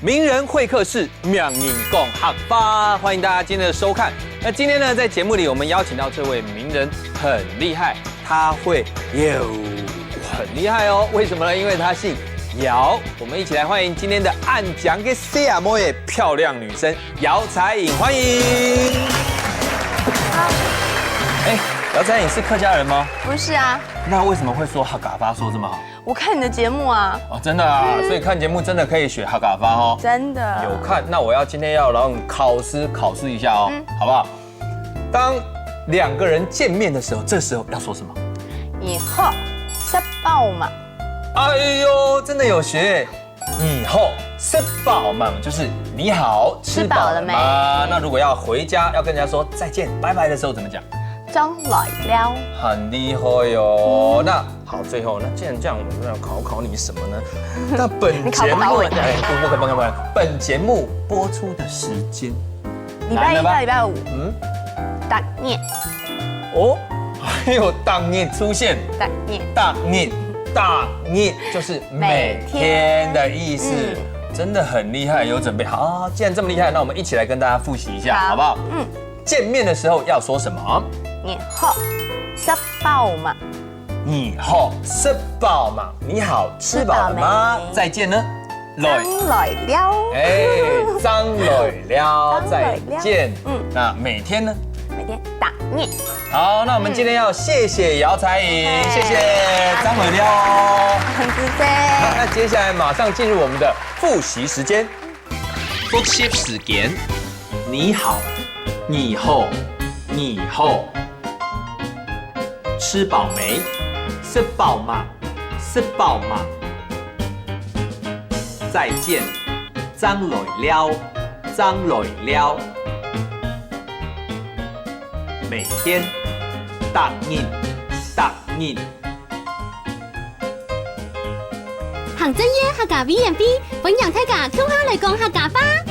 名人会客室，名人共学吧，欢迎大家今天的收看。那今天呢，在节目里我们邀请到这位名人很厉害，他会很厉害哦。为什么呢？因为他姓姚。我们一起来欢迎今天的暗讲给西亚莫耶漂亮女生姚彩颖，欢迎。姚彩颖是客家人吗？不是啊。那为什么会说哈嘎巴说这么好？我看你的节目啊。哦，真的啊，所以看节目真的可以学哈嘎巴哦。真的。有看，那我今天要让考试一下哦，好不好？当两个人见面的时候，这时候要说什么？以后吃饱嘛。哎呦，真的有学。以后吃饱嘛，就是你好，吃饱了吗？那如果要回家要跟人家说再见、拜拜的时候怎么讲？将来了。很厉害哟。那好，最后那既然这样，我们要考你什么呢？那本节目不，本节目播出的时间，礼拜一到礼拜五。大年。哦，还有大年出现。大年就是每天的意思，真的很厉害，有准备好。既然这么厉害，那我们一起来跟大家复习一下，好不好？见面的时候要说什么？你好，吃饱嘛。你好，吃饱嘛。你好，吃饱了吗？再见呢？张来了。张来了，再见。那每天呢？每天大年。好，那我们今天要谢谢姚彩颖，谢谢张来了哦。很自在。好，那接下来马上进入我们的复习时间。复习时间，你好，你好，你好。吃饱没？吃饱嘛，吃饱嘛。再见，张来了，张来了。每天，答应，答应。行真嘢客家 V&B，本人睇架，跳下嚟講客家話。